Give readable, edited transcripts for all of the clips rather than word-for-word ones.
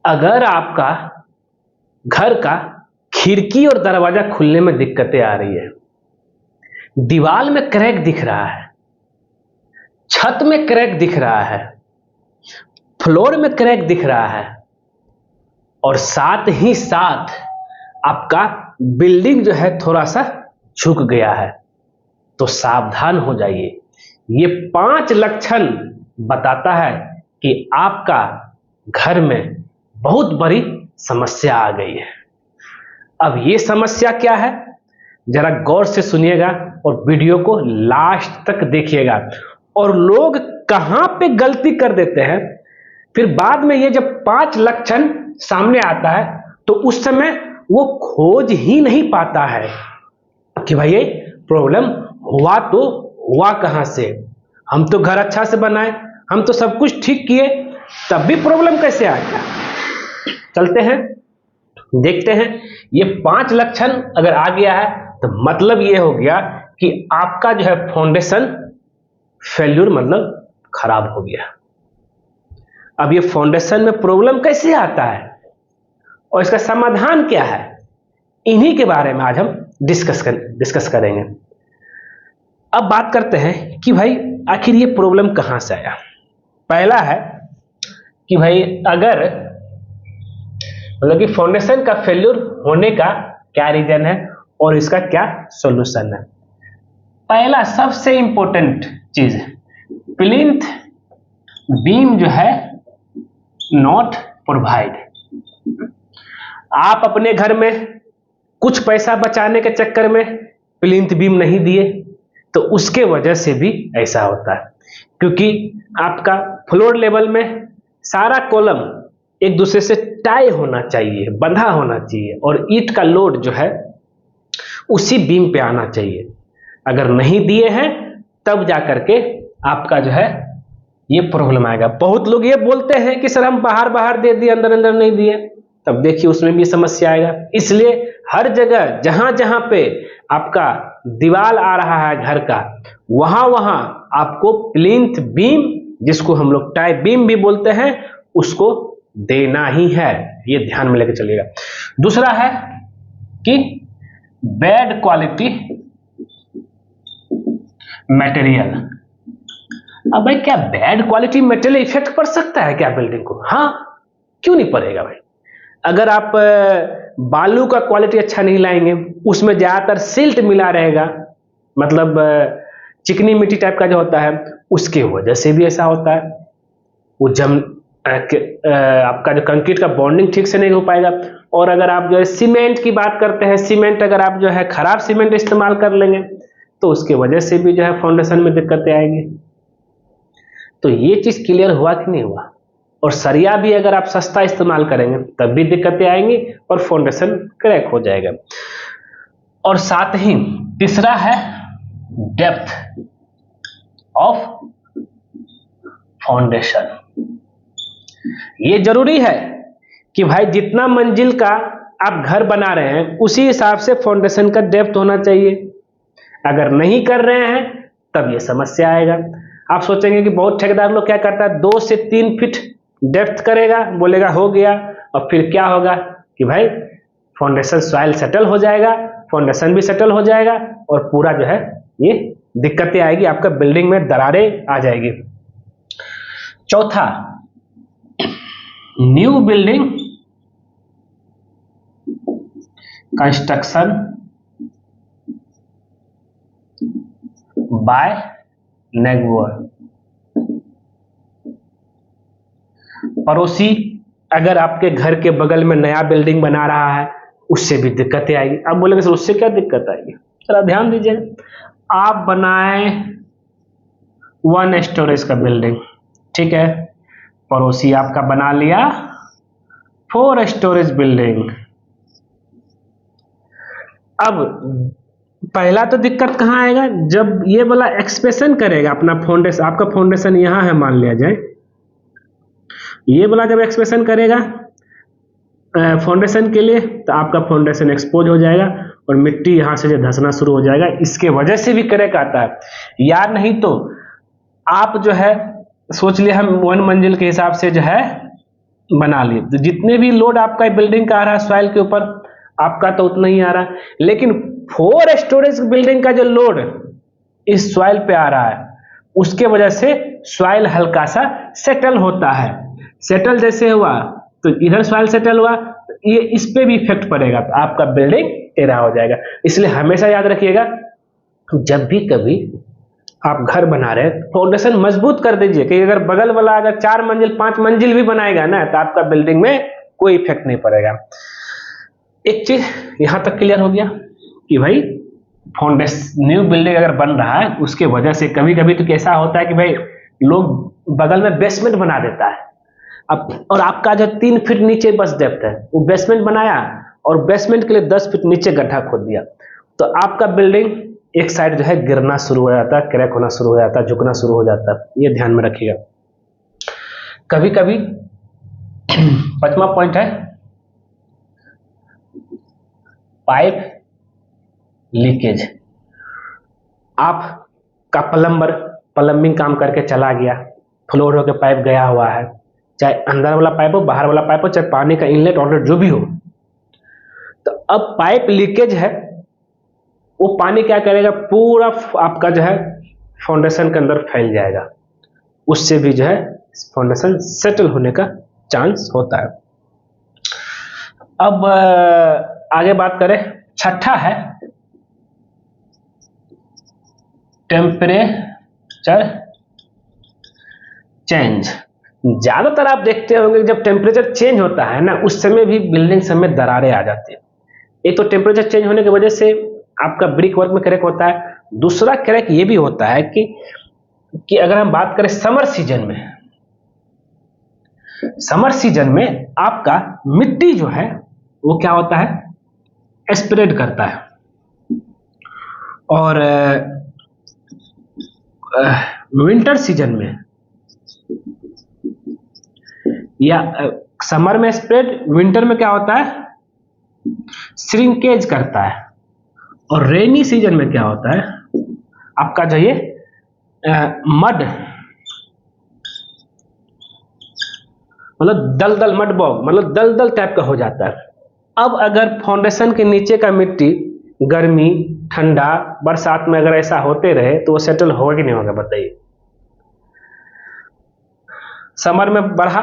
अगर आपका घर का खिड़की और दरवाजा खुलने में दिक्कतें आ रही है, दीवार में क्रैक दिख रहा है, छत में क्रैक दिख रहा है, फ्लोर में क्रैक दिख रहा है और साथ ही साथ आपका बिल्डिंग जो है थोड़ा सा झुक गया है, तो सावधान हो जाइए। ये 5 लक्षण बताता है कि आपका घर में बहुत बड़ी समस्या आ गई है। अब ये समस्या क्या है, जरा गौर से सुनिएगा और वीडियो को लास्ट तक देखिएगा। और लोग कहां पे गलती कर देते हैं, फिर बाद में ये जब 5 लक्षण सामने आता है तो उस समय वो खोज ही नहीं पाता है कि भाई ये प्रॉब्लम हुआ तो हुआ कहां से। हम तो घर अच्छा से बनाए, हम तो सब कुछ ठीक किए, तब भी प्रॉब्लम कैसे आ गया। चलते हैं, देखते हैं। ये 5 लक्षण अगर आ गया है तो मतलब ये हो गया कि आपका जो है फाउंडेशन फेल्यूर, मतलब खराब हो गया। अब ये फाउंडेशन में प्रॉब्लम कैसे आता है और इसका समाधान क्या है, इन्हीं के बारे में आज हम डिस्कस करेंगे। अब बात करते हैं कि भाई आखिर ये प्रॉब्लम कहां से आया। पहला है कि भाई अगर मतलब कि फाउंडेशन का फेल्यूर होने का क्या रीजन है और इसका क्या सॉल्यूशन है। पहला सबसे इंपॉर्टेंट चीज, प्लिंथ बीम जो है नॉट प्रोवाइड। आप अपने घर में कुछ पैसा बचाने के चक्कर में प्लिंथ बीम नहीं दिए, तो उसके वजह से भी ऐसा होता है, क्योंकि आपका फ्लोर लेवल में सारा कॉलम एक दूसरे से टाई होना चाहिए, बंधा होना चाहिए, और ईंट का लोड जो है उसी बीम पे आना चाहिए। अगर नहीं दिए हैं तब जाकर के आपका जो है ये प्रॉब्लम आएगा। बहुत लोग ये बोलते हैं कि सर हम बाहर दे दिए, अंदर अंदर नहीं दिए, तब देखिए उसमें भी समस्या आएगा। इसलिए हर जगह जहां जहां पे आपका दीवार आ रहा है घर का, वहां वहां आपको प्लिंथ बीम, जिसको हम लोग टाई बीम भी बोलते हैं, उसको देना ही है। ये ध्यान में लेकर चलिएगा। दूसरा है कि बैड क्वालिटी मटेरियल। अब भाई क्या बैड क्वालिटी मटेरियल इफेक्ट पड़ सकता है क्या बिल्डिंग को? हाँ, क्यों नहीं पड़ेगा भाई। अगर आप बालू का क्वालिटी अच्छा नहीं लाएंगे, उसमें ज्यादातर सिल्ट मिला रहेगा, मतलब चिकनी मिट्टी टाइप का जो होता है, उसके वजह से भी ऐसा होता है। वो आपका जो कंक्रीट का बॉन्डिंग ठीक से नहीं हो पाएगा। और अगर आप जो है सीमेंट की बात करते हैं, सीमेंट अगर आप जो है खराब सीमेंट इस्तेमाल कर लेंगे तो उसके वजह से भी जो है फाउंडेशन में दिक्कतें आएंगी। तो ये चीज क्लियर हुआ कि नहीं हुआ। और सरिया भी अगर आप सस्ता इस्तेमाल करेंगे तब भी दिक्कतें आएंगी और फाउंडेशन क्रैक हो जाएगा। और साथ ही तीसरा है डेप्थ ऑफ फाउंडेशन। ये जरूरी है कि भाई जितना मंजिल का आप घर बना रहे हैं उसी हिसाब से फाउंडेशन का डेप्थ होना चाहिए। अगर नहीं कर रहे हैं तब ये समस्या आएगा। आप सोचेंगे कि बहुत ठेकेदार लोग क्या करता है, 2 से 3 फीट डेप्थ करेगा, बोलेगा हो गया, और फिर क्या होगा कि भाई फाउंडेशन सॉइल सेटल हो जाएगा, फाउंडेशन भी सेटल हो जाएगा और पूरा जो है ये दिक्कतें आएगी, आपका बिल्डिंग में दरारें आ जाएगी। चौथा, न्यू बिल्डिंग कंस्ट्रक्शन बाय नेगोर। पड़ोसी अगर आपके घर के बगल में नया बिल्डिंग बना रहा है, उससे भी दिक्कतें आएगी। आप बोलेंगे सर उससे क्या दिक्कत आएगी? जरा ध्यान दीजिए, आप बनाए 1 स्टोरेज का बिल्डिंग, ठीक है, पड़ोसी आपका बना लिया 4 स्टोरेज बिल्डिंग। अब पहला तो दिक्कत कहां आएगा, जब ये वाला एक्सपेंशन करेगा अपना फाउंडेशन, आपका फाउंडेशन यहां है मान लिया जाए, ये वाला जब एक्सपेंशन करेगा फाउंडेशन के लिए, तो आपका फाउंडेशन एक्सपोज हो जाएगा और मिट्टी यहां से जो धंसना शुरू हो जाएगा, इसके वजह से भी क्रैक आता है। या नहीं तो आप जो है सोच लिया हम 1 मंजिल के हिसाब से जो है बना लिए, तो जितने भी लोड आपका बिल्डिंग का आ रहा है सॉइल के ऊपर, आपका तो उतना ही आ रहा है, लेकिन 4 स्टोरेज बिल्डिंग का जो लोड इस सॉइल पे आ रहा है उसके वजह से सॉइल हल्का सा सेटल होता है। सेटल जैसे हुआ तो इधर सॉइल सेटल हुआ, तो ये इस पे भी इफेक्ट पड़ेगा, तो आपका बिल्डिंग टेढ़ा हो जाएगा। इसलिए हमेशा याद रखिएगा, जब भी कभी आप घर बना रहे हैं फाउंडेशन मजबूत कर दीजिए, कि अगर बगल वाला अगर 4 मंजिल 5 मंजिल भी बनाएगा ना, तो आपका बिल्डिंग में कोई इफेक्ट नहीं पड़ेगा। एक चीज यहां तक क्लियर हो गया कि भाई फाउंडेशन न्यू बिल्डिंग अगर बन रहा है उसके वजह से कभी कभी तो कैसा होता है कि भाई लोग बगल में बेसमेंट बना देता है, अब और आपका जो 3 फीट नीचे बस डेप्थ है, वो बेसमेंट बनाया और बेसमेंट के लिए 10 फीट नीचे गड्ढा खोद दिया, तो आपका बिल्डिंग एक साइड जो है गिरना शुरू हो जाता है, क्रैक होना शुरू हो जाता है, झुकना शुरू हो जाता है। ये ध्यान में रखिएगा। कभी कभी 5वां पॉइंट है पाइप लीकेज। आपका प्लम्बर प्लम्बिंग काम करके चला गया, फ्लोर होकर पाइप गया हुआ है, चाहे अंदर वाला पाइप हो बाहर वाला पाइप हो, चाहे पानी का इनलेट आउटलेट जो भी हो, तो अब पाइप लीकेज है, वो पानी क्या करेगा, पूरा आपका जो है फाउंडेशन के अंदर फैल जाएगा, उससे भी जो है फाउंडेशन सेटल होने का चांस होता है। अब आगे बात करें, छठा है टेम्परेचर चेंज। ज्यादातर आप देखते होंगे जब टेम्परेचर चेंज होता है ना, उस समय भी बिल्डिंग सब में दरारें आ जाती है। एक तो टेम्परेचर चेंज होने की वजह से आपका ब्रिक वर्क में क्रैक होता है, दूसरा क्रैक ये भी होता है कि अगर हम बात करें समर सीजन में, समर सीजन में आपका मिट्टी जो है वो क्या होता है, स्प्रेड करता है, और विंटर सीजन में या समर में स्प्रेड, विंटर में क्या होता है, श्रिंकेज करता है, और रेनी सीजन में क्या होता है आपका जो ये मड मतलब दलदल, मड बॉग मतलब दलदल टाइप का हो जाता है। अब अगर फाउंडेशन के नीचे का मिट्टी गर्मी ठंडा बरसात में अगर ऐसा होते रहे तो वो सेटल होगा कि नहीं होगा, बताइए। समर में बढ़ा,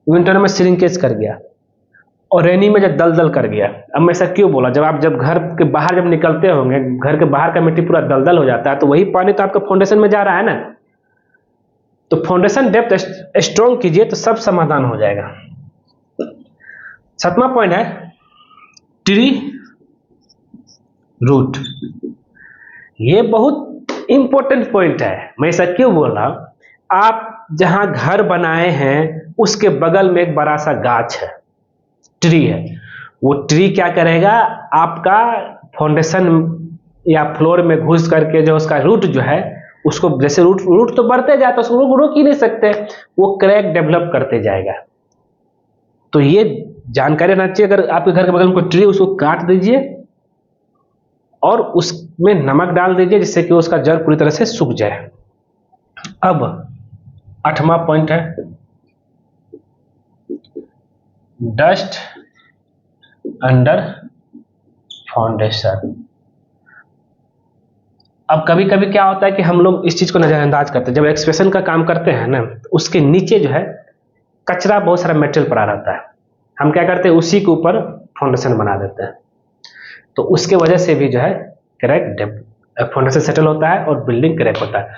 विंटर में श्रिंकेज कर गया, और रेनी में जब दलदल कर गया। अब मैं ऐसा क्यों बोला, जब घर के बाहर जब निकलते होंगे, घर के बाहर का मिट्टी पूरा दलदल हो जाता है, तो वही पानी तो आपका फाउंडेशन में जा रहा है ना, तो फाउंडेशन डेप्थ स्ट्रॉन्ग कीजिए तो सब समाधान हो जाएगा। 7वां पॉइंट है ट्री रूट। ये बहुत इंपॉर्टेंट पॉइंट है। मैं ऐसा क्यों बोल रहा हूं, आप जहां घर बनाए हैं उसके बगल में एक बड़ा सा गाछ है, ट्री है, वो ट्री क्या करेगा, आपका फाउंडेशन या फ्लोर में घुस करके जो उसका रूट जो है उसको, जैसे रूट तो बढ़ते जाता है, उसको रोक ही नहीं सकते, वो क्रैक डेवलप करते जाएगा। तो ये जानकारी रहना चाहिए। अगर आपके घर के बगल में कोई ट्री, उसको काट दीजिए और उसमें नमक डाल दीजिए, जिससे कि उसका जड़ पूरी तरह से सूख जाए। अब 8वां पॉइंट है डस्ट अंडर फाउंडेशन। अब कभी कभी क्या होता है कि हम लोग इस चीज को नजरअंदाज करते हैं, जब एक्सप्रेशन का काम करते हैं ना, उसके नीचे जो है कचरा बहुत सारा मेटेरियल पड़ा रहता है, हम क्या करते हैं उसी के ऊपर फाउंडेशन बना देते हैं, तो उसके वजह से भी जो है क्रैक फाउंडेशन सेटल होता है और बिल्डिंग क्रैक होता है।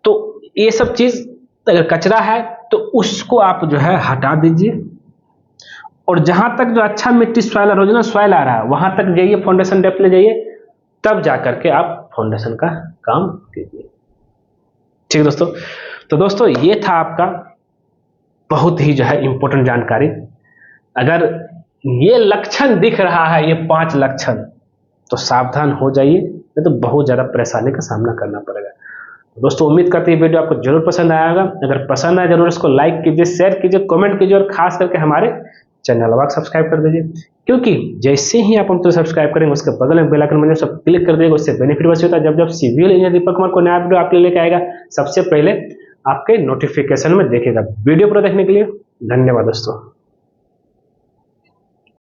तो ये सब चीज अगर कचरा है तो उसको आप जो है हटा दीजिए, और जहां तक जो अच्छा मिट्टी सॉइल ओरिजिनल सॉइल आ रहा है वहां तक जाइए, फाउंडेशन डेप्थ ले जाइए, तब जाकर के आप फाउंडेशन का काम कीजिए। ठीक है दोस्तों, तो दोस्तों ये था आपका बहुत ही जो है इंपॉर्टेंट जानकारी। अगर ये लक्षण दिख रहा है, ये 5 लक्षण, तो सावधान हो जाइए, नहीं तो बहुत ज्यादा परेशानी का सामना करना पड़ेगा। दोस्तों उम्मीद करते हैं वीडियो आपको जरूर पसंद आया होगा। अगर पसंद आए जरूर इसको लाइक कीजिए, शेयर कीजिए, कमेंट कीजिए, और खास करके हमारे चैनल को सब्सक्राइब कर दीजिए, क्योंकि जैसे ही आप हमको सब्सक्राइब करेंगे उसके बगल में बेल आइकन बटन सब क्लिक कर देगा। उससे बेनिफिट बस होता है, जब सिविल इंजीनियर दीपक कुमार को नया वीडियो आपके लिए लेके आएगा, सबसे पहले आपके नोटिफिकेशन में देखेगा। वीडियो पूरा देखने के लिए धन्यवाद दोस्तों।